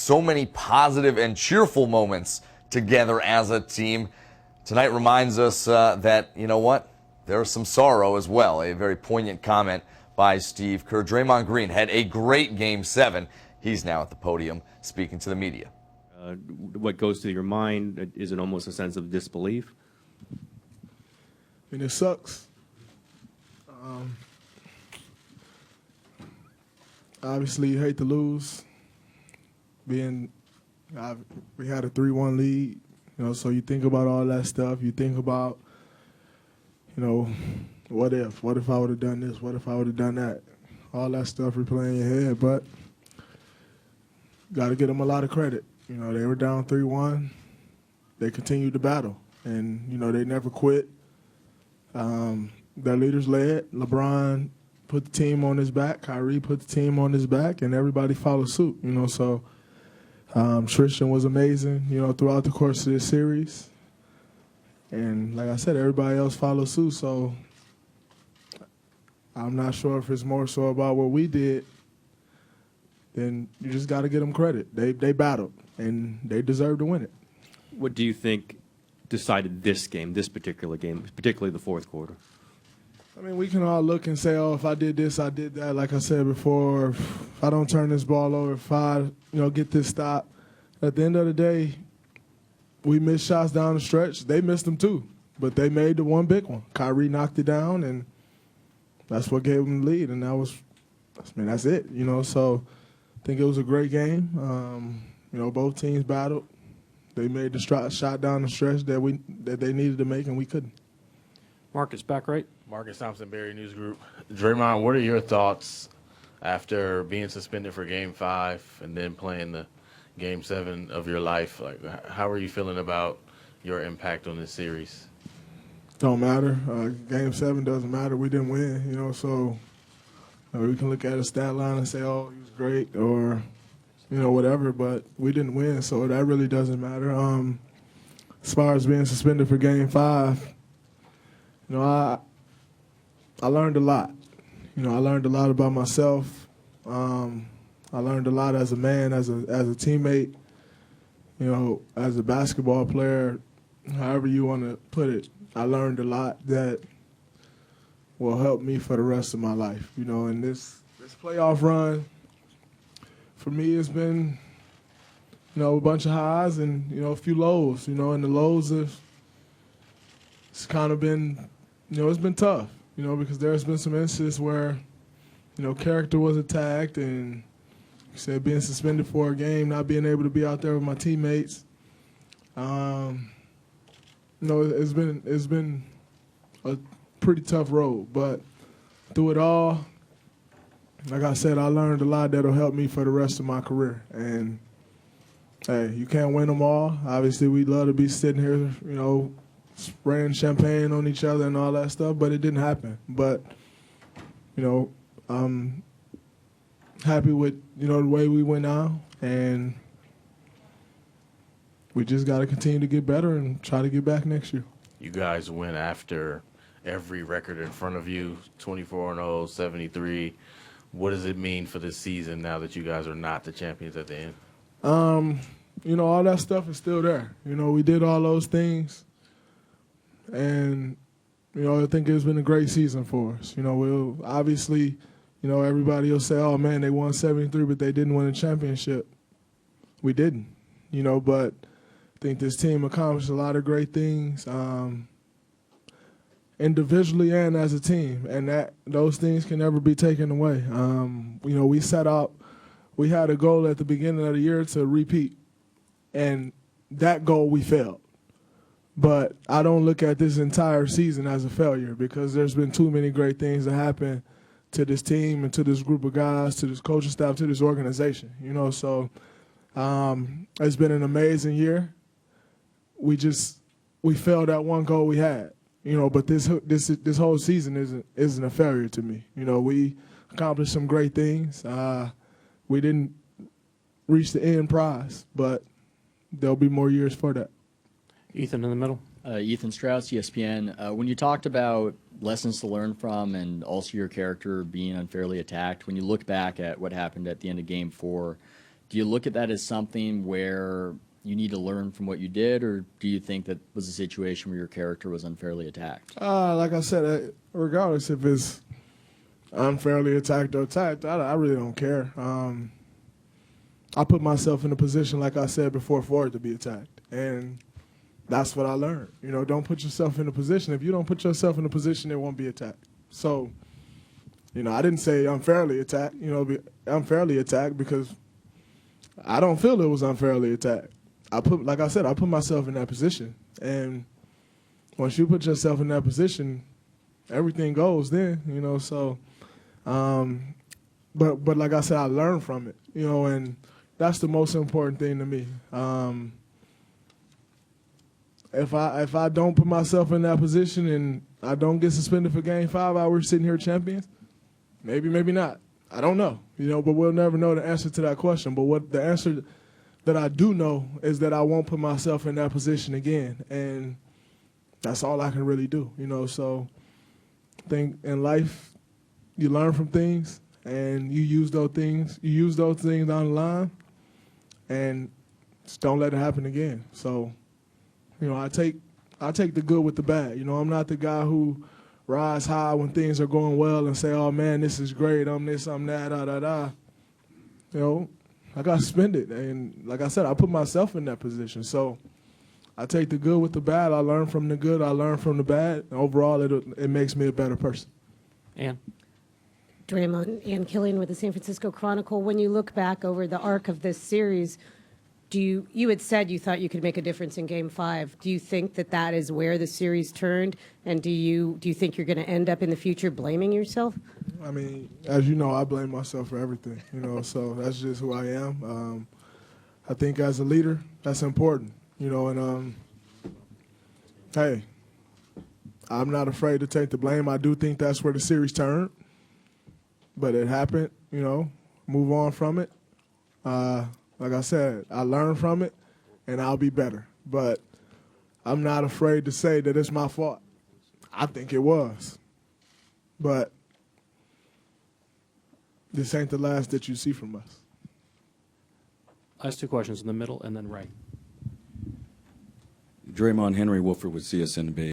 so many positive and cheerful moments together as a team. Tonight reminds us that, you know what, there's some sorrow as well. A very poignant comment by Steve Kerr. Draymond Green had a great Game 7. He's now at the podium speaking to the media. What goes through your mind? Is it almost a sense of disbelief? I mean, it sucks. Obviously, you hate to lose. We had a 3-1 lead, so you think about all that stuff. You think about, what if? What if I would have done this? What if I would have done that? All that stuff replaying in your head, but got to give them a lot of credit. They were down 3-1. They continued to battle, and, they never quit. Their leaders led. LeBron put the team on his back. Kyrie put the team on his back, and everybody followed suit. So Tristan was amazing, throughout the course of this series. And like I said, everybody else followed suit. So I'm not sure if it's more so about what we did. Then you just got to give them credit. They battled, and they deserve to win it. What do you think decided this game, this particular game, particularly the fourth quarter? I mean, we can all look and say, oh, if I did this, I did that. Like I said before, if I don't turn this ball over, if I, get this stop. At the end of the day, we missed shots down the stretch. They missed them too, but they made the one big one. Kyrie knocked it down, and that's what gave them the lead, and that's it. So I think it was a great game. Both teams battled. They made the shot down the stretch that they needed to make, and we couldn't. Marcus, back right. Marcus Thompson, Barry News Group. Draymond, what are your thoughts after being suspended for Game 5 and then playing the Game 7 of your life? Like, how are you feeling about your impact on this series? Don't matter. Game 7 doesn't matter. We didn't win, so we can look at a stat line and say, oh, he was great or, whatever, but we didn't win, so that really doesn't matter. As far as being suspended for Game 5, I learned a lot. I learned a lot about myself. I learned a lot as a man, as a teammate, as a basketball player, however you want to put it. I learned a lot that will help me for the rest of my life. And this playoff run, for me, it's been, a bunch of highs and, a few lows, and the lows it's kind of been, it's been tough, because there's been some instances where, character was attacked and, like I said, being suspended for a game, not being able to be out there with my teammates. It's been a pretty tough road, but through it all, like I said, I learned a lot that'll help me for the rest of my career. And, hey, you can't win them all. Obviously, we'd love to be sitting here, spraying champagne on each other and all that stuff, but it didn't happen. But, I'm happy with, the way we went out, and we just got to continue to get better and try to get back next year. You guys went after every record in front of you, 24-0, 73. What does it mean for this season now that you guys are not the champions at the end? All that stuff is still there. We did all those things, and, I think it's been a great season for us. We'll obviously, everybody will say, oh, man, they won 73, but they didn't win a championship. We didn't, but I think this team accomplished a lot of great things individually and as a team, and those things can never be taken away. We set out, we had a goal at the beginning of the year to repeat, and that goal we failed. But I don't look at this entire season as a failure, because there's been too many great things that happen to this team and to this group of guys, to this coaching staff, to this organization. So it's been an amazing year. We failed at one goal we had. But this whole season isn't a failure to me. We accomplished some great things. We didn't reach the end prize, but there'll be more years for that. Ethan in the middle. Ethan Strauss, ESPN. When you talked about lessons to learn from and also your character being unfairly attacked, when you look back at what happened at the end of Game 4, Do you look at that as something where you need to learn from what you did, or do you think that was a situation where your character was unfairly attacked? Like I said, regardless if it's unfairly attacked or attacked, I really don't care. I put myself in a position, like I said before, for it to be attacked. And that's what I learned. You know, don't put yourself in a position. If you don't put yourself in a position, it won't be attacked. So, you know, I didn't say unfairly attacked, unfairly attacked because I don't feel it was unfairly attacked. Like I said, I put myself in that position. And once you put yourself in that position, everything goes then, so. But like I said, I learned from it, and that's the most important thing to me. If I don't put myself in that position and I don't get suspended for Game 5, we're sitting here champions. Maybe not. I don't know, but we'll never know the answer to that question. But what the answer that I do know is that I won't put myself in that position again, and that's all I can really do, So I think in life you learn from things and you use those things down the line, and just don't let it happen again. So, I take the good with the bad. I'm not the guy who rise high when things are going well and say, "Oh man, this is great. I'm this, I'm that, da da da." I got suspended, and like I said, I put myself in that position. So I take the good with the bad. I learn from the good. I learn from the bad. And overall, it makes me a better person. Ann? Draymond, Ann Killian with the San Francisco Chronicle. When you look back over the arc of this series, you had said you thought you could make a difference in Game 5. Do you think that is where the series turned? And do you think you're going to end up in the future blaming yourself? I mean, as you know, I blame myself for everything, so that's just who I am. I think as a leader, that's important, and hey, I'm not afraid to take the blame. I do think that's where the series turned, but it happened, move on from it. Like I said, I learned from it, and I'll be better. But I'm not afraid to say that it's my fault. I think it was. But this ain't the last that you see from us. Last two questions in the middle, and then Ray. Draymond, Henry Wolford with CSNB.